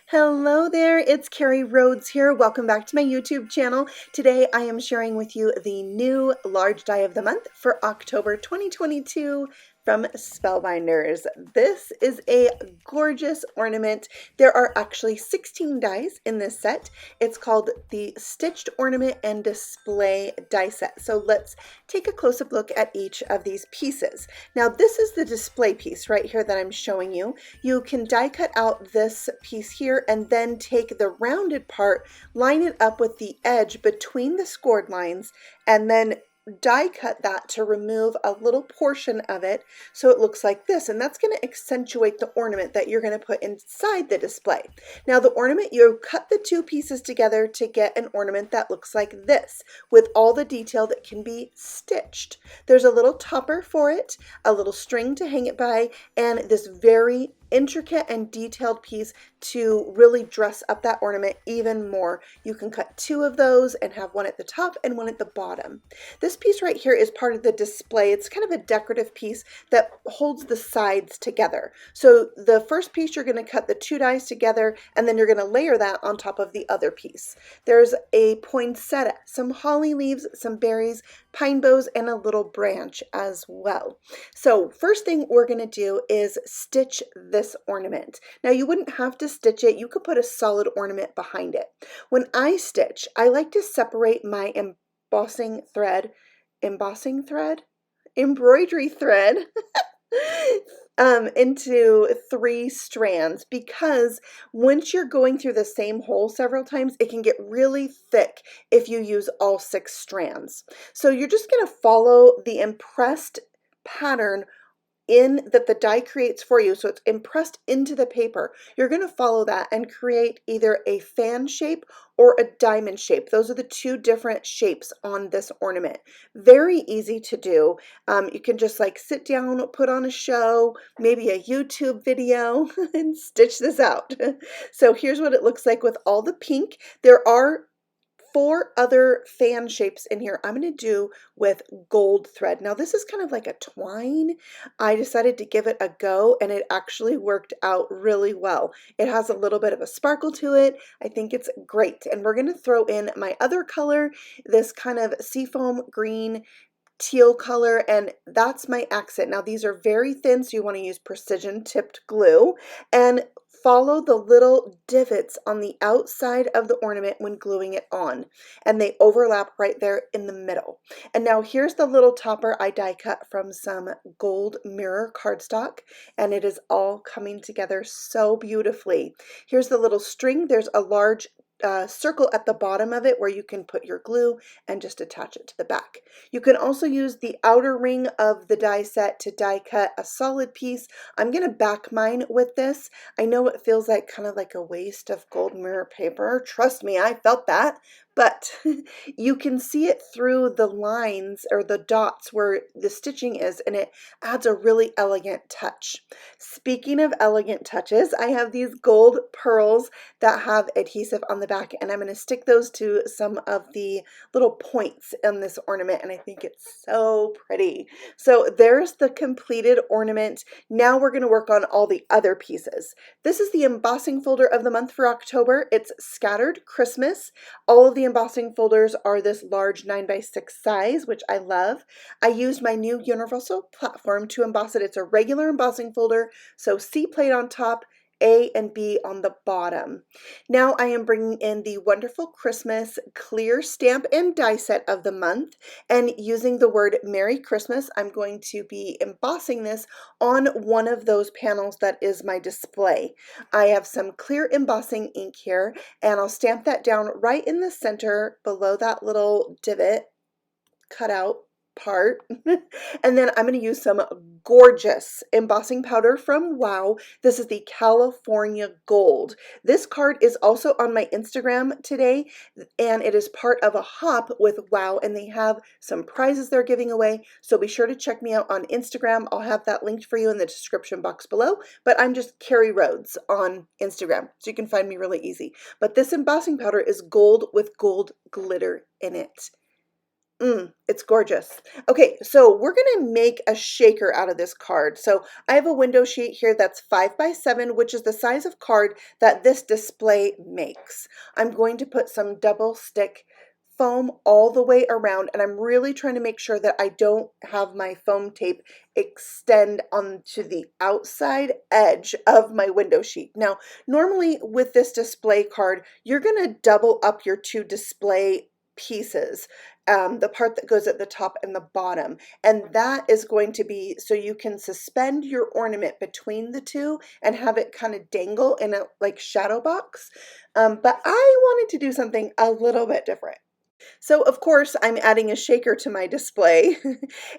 Hello there, it's Carrie Rhodes here. Welcome back to my YouTube channel. Today I am sharing with you the new large die of the month for October 2022 from Spellbinders. This is a gorgeous ornament. There are actually 16 dies in this set. It's called the Stitched Ornament and Display die set. So let's take a close-up look at each of these pieces. Now this is the display piece right here that I'm showing you. You can die cut out this piece here and then take the rounded part, line it up with the edge between the scored lines, and then die cut that to remove a little portion of it so it looks like this, and that's going to accentuate the ornament that you're going to put inside the display. Now the ornament, you cut the two pieces together to get an ornament that looks like this with all the detail that can be stitched. There's a little topper for it, a little string to hang it by, and this very intricate and detailed piece to really dress up that ornament even more. You can cut two of those and have one at the top and one at the bottom. This piece right here is part of the display. It's kind of a decorative piece that holds the sides together. So the first piece, you're going to cut the two dies together and then you're going to layer that on top of the other piece. There's a poinsettia, some holly leaves, some berries, pine boughs, and a little branch as well. So first thing we're going to do is stitch this ornament. Now you wouldn't have to stitch it. You could put a solid ornament behind it. When I stitch, I like to separate my embroidery thread into 3 strands, because once you're going through the same hole several times, it can get really thick if you use all 6 strands. So you're just going to follow the impressed pattern that the die creates for you, so it's impressed into the paper. You're going to follow that and create either a fan shape or a diamond shape. Those are the 2 different shapes on this ornament. Very easy to do. You can just like sit down, put on a show, maybe a YouTube video, and stitch this out. So here's what it looks like with all the pink. There are 4 other fan shapes in here I'm going to do with gold thread. Now this is kind of like a twine. I decided to give it a go and it actually worked out really well. It has a little bit of a sparkle to it. I think it's great. And we're going to throw in my other color, this kind of seafoam green teal color, and that's my accent. Now these are very thin, so you want to use precision tipped glue and follow the little divots on the outside of the ornament when gluing it on, and they overlap right there in the middle. And now here's the little topper I die cut from some gold mirror cardstock, and it is all coming together so beautifully. Here's the little string. There's a large circle at the bottom of it where you can put your glue and just attach it to the back. You can also use the outer ring of the die set to die cut a solid piece. I'm going to back mine with this. I know it feels like kind of like a waste of gold mirror paper. Trust me, I felt that. But you can see it through the lines or the dots where the stitching is, and it adds a really elegant touch. Speaking of elegant touches, I have these gold pearls that have adhesive on the back, and I'm going to stick those to some of the little points in this ornament, and I think it's so pretty. So there's the completed ornament. Now we're going to work on all the other pieces. This is the embossing folder of the month for October. It's Scattered Christmas. All of the embossing folders are this large 9x6 size, which I love. I used my new universal platform to emboss it. It's a regular embossing folder, so C plate on top, A and B on the bottom. Now I am bringing in the Wonderful Christmas clear stamp and die set of the month, and using the word Merry Christmas, I'm going to be embossing this on one of those panels that is my display. I have some clear embossing ink here, and I'll stamp that down right in the center below that little divot cutout part. And then I'm going to use some gorgeous embossing powder from Wow. This is the California Gold. This card is also on my Instagram today, and it is part of a hop with Wow, and they have some prizes they're giving away, so be sure to check me out on Instagram. I'll have that linked for you in the description box below, but I'm just Carrie Rhodes on Instagram, so you can find me really easy. But this embossing powder is gold with gold glitter in it. It's gorgeous. Okay, so we're gonna make a shaker out of this card. So I have a window sheet here that's 5 by 7, which is the size of card that this display makes. I'm going to put some double stick foam all the way around, and I'm really trying to make sure that I don't have my foam tape extend onto the outside edge of my window sheet. Now, normally with this display card, you're gonna double up your two display pieces, the part that goes at the top and the bottom, and that is going to be so you can suspend your ornament between the two and have it kind of dangle in a like shadow box. But I wanted to do something a little bit different. So of course I'm adding a shaker to my display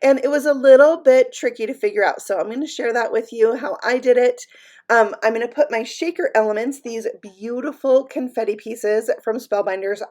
and it was a little bit tricky to figure out. So I'm going to share that with you how I did it. I'm going to put my shaker elements, these beautiful confetti pieces from Spellbinders.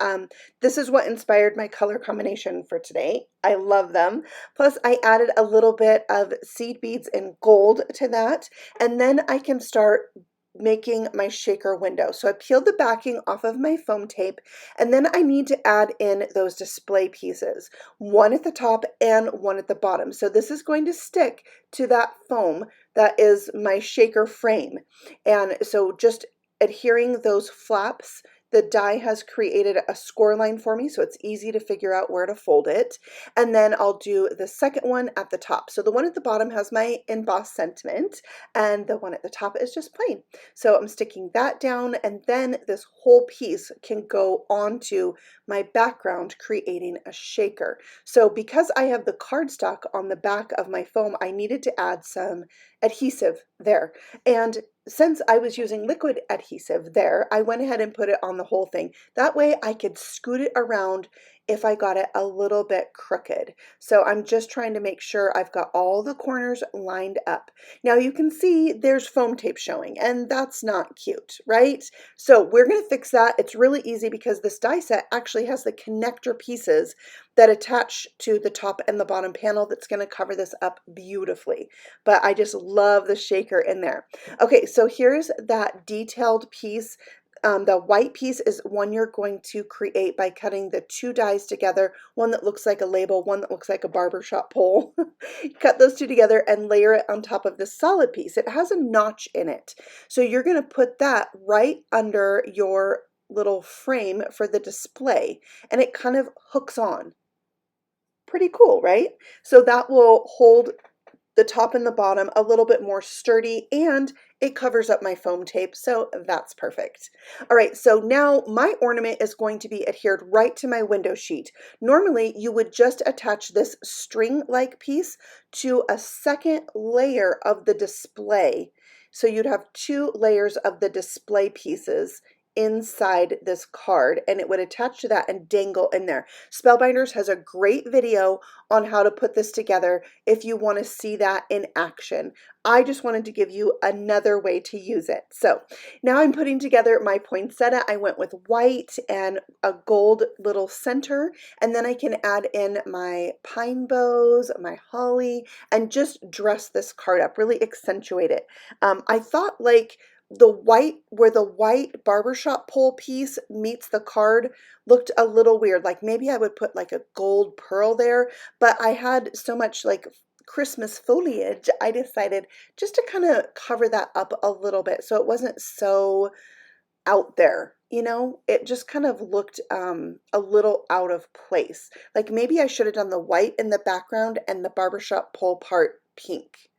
This is what inspired my color combination for today. I love them. Plus I added a little bit of seed beads in gold to that, and then I can start making my shaker window. So I peeled the backing off of my foam tape, and then I need to add in those display pieces, one at the top and one at the bottom. So this is going to stick to that foam that is my shaker frame. And so just adhering those flaps, the die has created a score line for me, so it's easy to figure out where to fold it. And then I'll do the second one at the top. So the one at the bottom has my embossed sentiment, and the one at the top is just plain. So I'm sticking that down, and then this whole piece can go onto my background, creating a shaker. So because I have the cardstock on the back of my foam, I needed to add some adhesive there. And since I was using liquid adhesive there, I went ahead and put it on the whole thing. That way I could scoot it around if I got it a little bit crooked. So I'm just trying to make sure I've got all the corners lined up. Now you can see there's foam tape showing, and that's not cute, right? So we're going to fix that. It's really easy because this die set actually has the connector pieces that attach to the top and the bottom panel that's going to cover this up beautifully. But I just love the shaker in there. Okay, so here's that detailed piece. The white piece is one you're going to create by cutting the two dies together, one that looks like a label, one that looks like a barbershop pole. Cut those two together and layer it on top of this solid piece. It has a notch in it. So you're going to put that right under your little frame for the display, and it kind of hooks on. Pretty cool, right? So that will hold the top and the bottom a little bit more sturdy, and it covers up my foam tape, so that's perfect. All right, so now my ornament is going to be adhered right to my window sheet. Normally, you would just attach this string-like piece to a second layer of the display. So you'd have two layers of the display pieces inside this card, and it would attach to that and dangle in there. Spellbinders has a great video on how to put this together if you want to see that in action. I just wanted to give you another way to use it. So now I'm putting together my poinsettia. I went with white and a gold little center, and then I can add in my pine bows, my holly, and just dress this card up, really accentuate it. I thought like the white, where the white barbershop pole piece meets the card, looked a little weird. Like maybe I would put like a gold pearl there, but I had so much like Christmas foliage, I decided just to kind of cover that up a little bit so it wasn't so out there. You know, it just kind of looked a little out of place. Like maybe I should have done the white in the background and the barbershop pole part pink.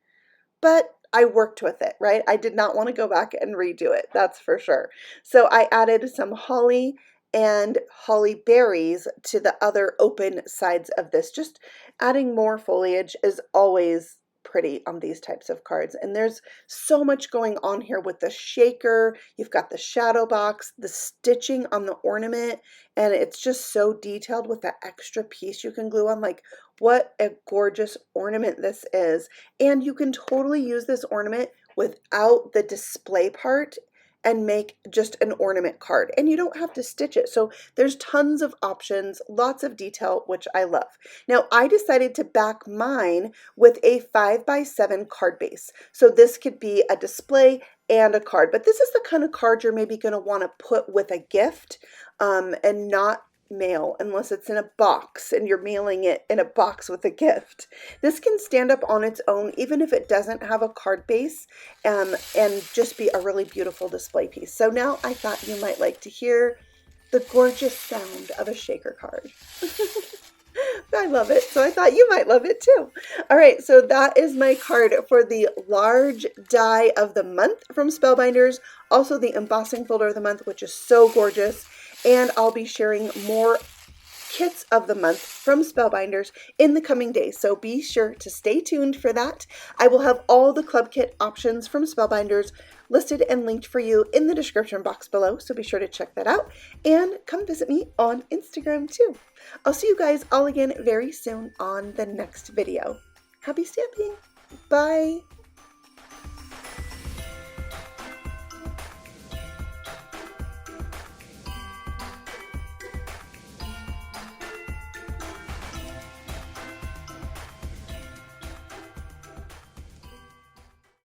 But I worked with it, right? I did not want to go back and redo it, that's for sure. So I added some holly and holly berries to the other open sides of this. Just adding more foliage is always pretty on these types of cards. And there's so much going on here with the shaker. You've got the shadow box, the stitching on the ornament, and it's just so detailed with that extra piece you can glue on. Like, what a gorgeous ornament this is. And you can totally use this ornament without the display part and make just an ornament card, and you don't have to stitch it. So there's tons of options, lots of detail, which I love. Now I decided to back mine with a 5 by 7 card base. So this could be a display and a card, but this is the kind of card you're maybe going to want to put with a gift and not mail unless it's in a box and you're mailing it in a box with a gift. This can stand up on its own even if it doesn't have a card base, and just be a really beautiful display piece. So now I thought you might like to hear the gorgeous sound of a shaker card. I love it, so I thought you might love it too. All right, so that is my card for the large die of the month from Spellbinders, also the embossing folder of the month, which is so gorgeous, and I'll be sharing more kits of the month from Spellbinders in the coming days, so be sure to stay tuned for that. I will have all the club kit options from Spellbinders listed and linked for you in the description box below, so be sure to check that out and come visit me on Instagram too. I'll see you guys all again very soon on the next video. Happy stamping! Bye!